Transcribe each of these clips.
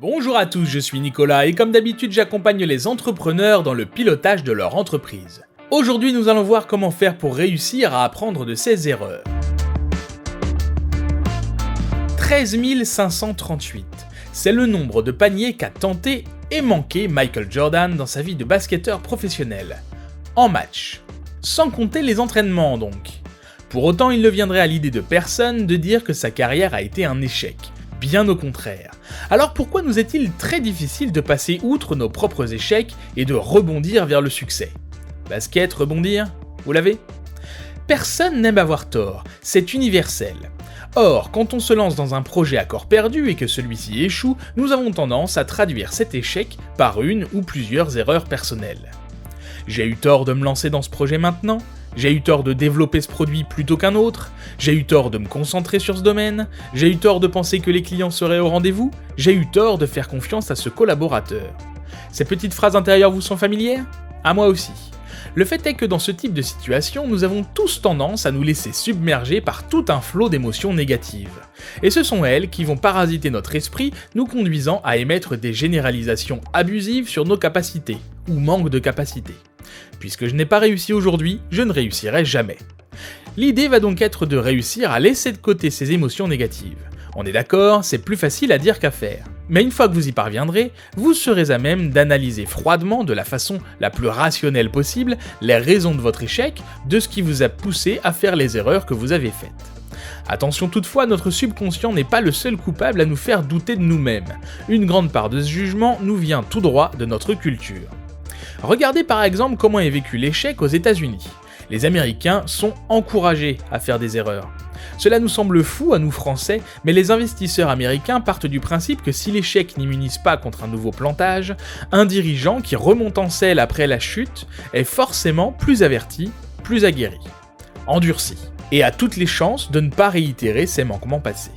Bonjour à tous, je suis Nicolas et comme d'habitude j'accompagne les entrepreneurs dans le pilotage de leur entreprise. Aujourd'hui nous allons voir comment faire pour réussir à apprendre de ses erreurs. 13 538, c'est le nombre de paniers qu'a tenté et manqué Michael Jordan dans sa vie de basketteur professionnel. En match. Sans compter les entraînements donc. Pour autant il ne viendrait à l'idée de personne de dire que sa carrière a été un échec. Bien au contraire. Alors pourquoi nous est-il très difficile de passer outre nos propres échecs et de rebondir vers le succès ? Basket, rebondir ? Vous l'avez ? Personne n'aime avoir tort, c'est universel. Or, quand on se lance dans un projet à corps perdu et que celui-ci échoue, nous avons tendance à traduire cet échec par une ou plusieurs erreurs personnelles. J'ai eu tort de me lancer dans ce projet maintenant ? J'ai eu tort de développer ce produit plutôt qu'un autre, j'ai eu tort de me concentrer sur ce domaine, j'ai eu tort de penser que les clients seraient au rendez-vous, j'ai eu tort de faire confiance à ce collaborateur. Ces petites phrases intérieures vous sont familières ? À moi aussi. Le fait est que dans ce type de situation, nous avons tous tendance à nous laisser submerger par tout un flot d'émotions négatives. Et ce sont elles qui vont parasiter notre esprit, nous conduisant à émettre des généralisations abusives sur nos capacités, ou manque de capacités. Puisque je n'ai pas réussi aujourd'hui, je ne réussirai jamais. L'idée va donc être de réussir à laisser de côté ces émotions négatives. On est d'accord, c'est plus facile à dire qu'à faire. Mais une fois que vous y parviendrez, vous serez à même d'analyser froidement, de la façon la plus rationnelle possible, les raisons de votre échec, de ce qui vous a poussé à faire les erreurs que vous avez faites. Attention toutefois, notre subconscient n'est pas le seul coupable à nous faire douter de nous-mêmes. Une grande part de ce jugement nous vient tout droit de notre culture. Regardez par exemple comment est vécu l'échec aux États-Unis. Les Américains sont encouragés à faire des erreurs. Cela nous semble fou à nous Français, mais les investisseurs américains partent du principe que si l'échec n'immunise pas contre un nouveau plantage, un dirigeant qui remonte en selle après la chute est forcément plus averti, plus aguerri, endurci, et a toutes les chances de ne pas réitérer ses manquements passés.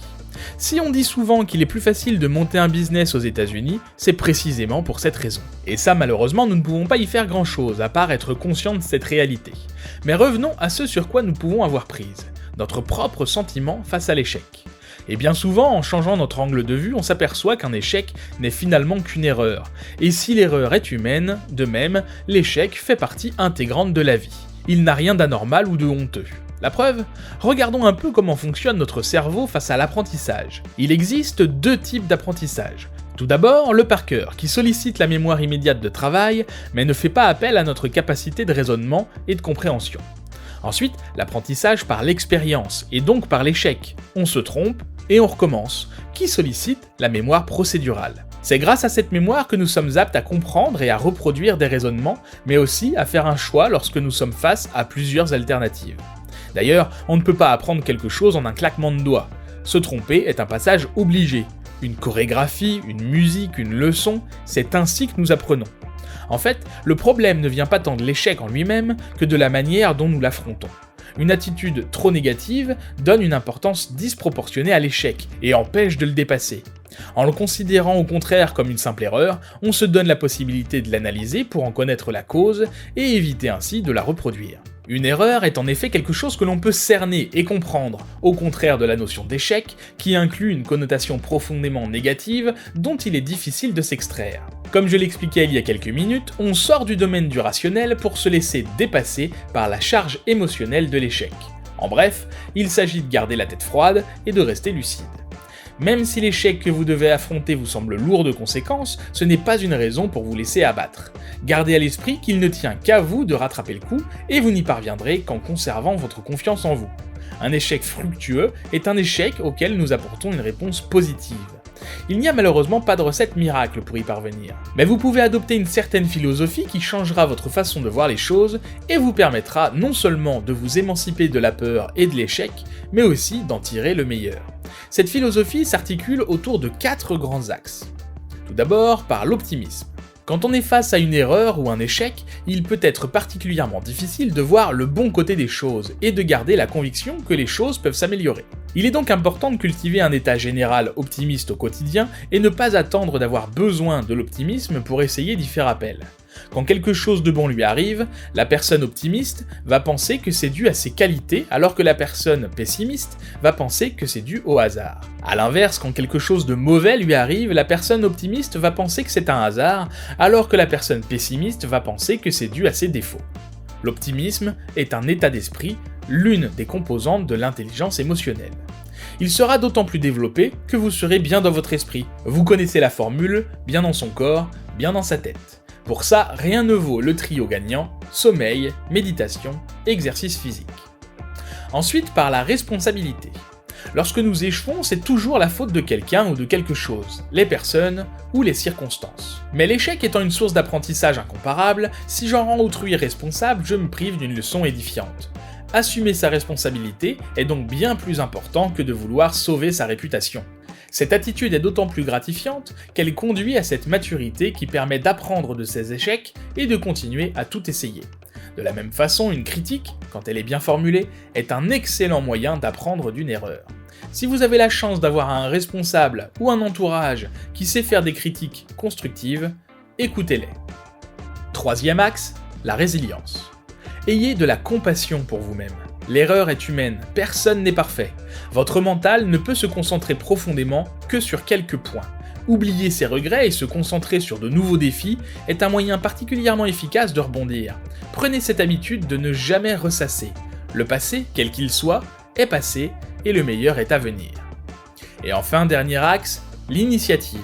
Si on dit souvent qu'il est plus facile de monter un business aux États-Unis, c'est précisément pour cette raison. Et ça malheureusement nous ne pouvons pas y faire grand chose à part être conscients de cette réalité. Mais revenons à ce sur quoi nous pouvons avoir prise, notre propre sentiment face à l'échec. Et bien souvent, en changeant notre angle de vue, on s'aperçoit qu'un échec n'est finalement qu'une erreur. Et si l'erreur est humaine, de même, l'échec fait partie intégrante de la vie. Il n'a rien d'anormal ou de honteux. La preuve ? Regardons un peu comment fonctionne notre cerveau face à l'apprentissage. Il existe deux types d'apprentissage. Tout d'abord, le par cœur, qui sollicite la mémoire immédiate de travail, mais ne fait pas appel à notre capacité de raisonnement et de compréhension. Ensuite, l'apprentissage par l'expérience, et donc par l'échec. On se trompe, et on recommence, qui sollicite la mémoire procédurale. C'est grâce à cette mémoire que nous sommes aptes à comprendre et à reproduire des raisonnements, mais aussi à faire un choix lorsque nous sommes face à plusieurs alternatives. D'ailleurs, on ne peut pas apprendre quelque chose en un claquement de doigts. Se tromper est un passage obligé. Une chorégraphie, une musique, une leçon, c'est ainsi que nous apprenons. En fait, le problème ne vient pas tant de l'échec en lui-même que de la manière dont nous l'affrontons. Une attitude trop négative donne une importance disproportionnée à l'échec et empêche de le dépasser. En le considérant au contraire comme une simple erreur, on se donne la possibilité de l'analyser pour en connaître la cause et éviter ainsi de la reproduire. Une erreur est en effet quelque chose que l'on peut cerner et comprendre, au contraire de la notion d'échec, qui inclut une connotation profondément négative dont il est difficile de s'extraire. Comme je l'expliquais il y a quelques minutes, on sort du domaine du rationnel pour se laisser dépasser par la charge émotionnelle de l'échec. En bref, il s'agit de garder la tête froide et de rester lucide. Même si l'échec que vous devez affronter vous semble lourd de conséquences, ce n'est pas une raison pour vous laisser abattre. Gardez à l'esprit qu'il ne tient qu'à vous de rattraper le coup, et vous n'y parviendrez qu'en conservant votre confiance en vous. Un échec fructueux est un échec auquel nous apportons une réponse positive. Il n'y a malheureusement pas de recette miracle pour y parvenir, mais vous pouvez adopter une certaine philosophie qui changera votre façon de voir les choses et vous permettra non seulement de vous émanciper de la peur et de l'échec, mais aussi d'en tirer le meilleur. Cette philosophie s'articule autour de 4 grands axes. Tout d'abord, par l'optimisme. Quand on est face à une erreur ou un échec, il peut être particulièrement difficile de voir le bon côté des choses et de garder la conviction que les choses peuvent s'améliorer. Il est donc important de cultiver un état général optimiste au quotidien et ne pas attendre d'avoir besoin de l'optimisme pour essayer d'y faire appel. Quand quelque chose de bon lui arrive, la personne optimiste va penser que c'est dû à ses qualités, alors que la personne pessimiste va penser que c'est dû au hasard. A l'inverse, quand quelque chose de mauvais lui arrive, la personne optimiste va penser que c'est un hasard, alors que la personne pessimiste va penser que c'est dû à ses défauts. L'optimisme est un état d'esprit, l'une des composantes de l'intelligence émotionnelle. Il sera d'autant plus développé que vous serez bien dans votre esprit. Vous connaissez la formule, bien dans son corps, bien dans sa tête. Pour ça, rien ne vaut le trio gagnant, sommeil, méditation, exercice physique. Ensuite, par la responsabilité. Lorsque nous échouons, c'est toujours la faute de quelqu'un ou de quelque chose, les personnes ou les circonstances. Mais l'échec étant une source d'apprentissage incomparable, si j'en rends autrui responsable, je me prive d'une leçon édifiante. Assumer sa responsabilité est donc bien plus important que de vouloir sauver sa réputation. Cette attitude est d'autant plus gratifiante qu'elle conduit à cette maturité qui permet d'apprendre de ses échecs et de continuer à tout essayer. De la même façon, une critique, quand elle est bien formulée, est un excellent moyen d'apprendre d'une erreur. Si vous avez la chance d'avoir un responsable ou un entourage qui sait faire des critiques constructives, écoutez-les. Troisième axe, la résilience. Ayez de la compassion pour vous-même. L'erreur est humaine, personne n'est parfait. Votre mental ne peut se concentrer profondément que sur quelques points. Oublier ses regrets et se concentrer sur de nouveaux défis est un moyen particulièrement efficace de rebondir. Prenez cette habitude de ne jamais ressasser. Le passé, quel qu'il soit, est passé et le meilleur est à venir. Et enfin, dernier axe, l'initiative.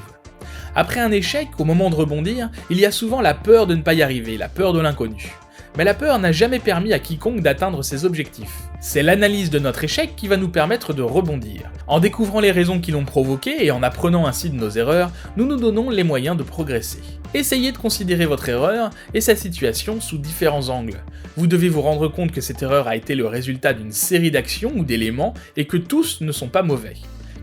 Après un échec, au moment de rebondir, il y a souvent la peur de ne pas y arriver, la peur de l'inconnu. Mais la peur n'a jamais permis à quiconque d'atteindre ses objectifs. C'est l'analyse de notre échec qui va nous permettre de rebondir. En découvrant les raisons qui l'ont provoqué et en apprenant ainsi de nos erreurs, nous nous donnons les moyens de progresser. Essayez de considérer votre erreur et sa situation sous différents angles. Vous devez vous rendre compte que cette erreur a été le résultat d'une série d'actions ou d'éléments et que tous ne sont pas mauvais.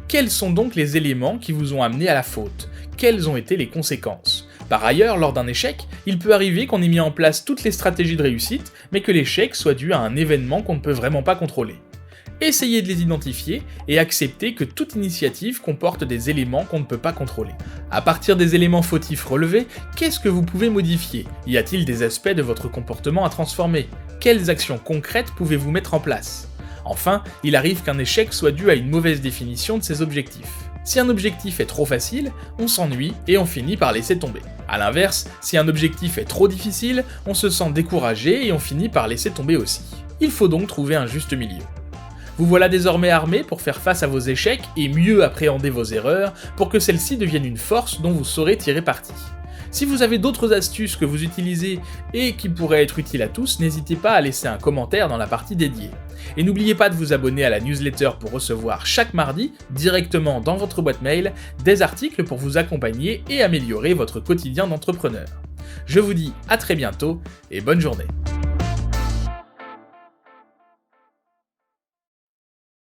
Quels sont donc les éléments qui vous ont amené à la faute ? Quelles ont été les conséquences ? Par ailleurs, lors d'un échec, il peut arriver qu'on ait mis en place toutes les stratégies de réussite, mais que l'échec soit dû à un événement qu'on ne peut vraiment pas contrôler. Essayez de les identifier et acceptez que toute initiative comporte des éléments qu'on ne peut pas contrôler. À partir des éléments fautifs relevés, qu'est-ce que vous pouvez modifier ? Y a-t-il des aspects de votre comportement à transformer ? Quelles actions concrètes pouvez-vous mettre en place ? Enfin, il arrive qu'un échec soit dû à une mauvaise définition de ses objectifs. Si un objectif est trop facile, on s'ennuie et on finit par laisser tomber. A l'inverse, si un objectif est trop difficile, on se sent découragé et on finit par laisser tomber aussi. Il faut donc trouver un juste milieu. Vous voilà désormais armé pour faire face à vos échecs et mieux appréhender vos erreurs pour que celles-ci deviennent une force dont vous saurez tirer parti. Si vous avez d'autres astuces que vous utilisez et qui pourraient être utiles à tous, n'hésitez pas à laisser un commentaire dans la partie dédiée. Et n'oubliez pas de vous abonner à la newsletter pour recevoir chaque mardi, directement dans votre boîte mail, des articles pour vous accompagner et améliorer votre quotidien d'entrepreneur. Je vous dis à très bientôt et bonne journée.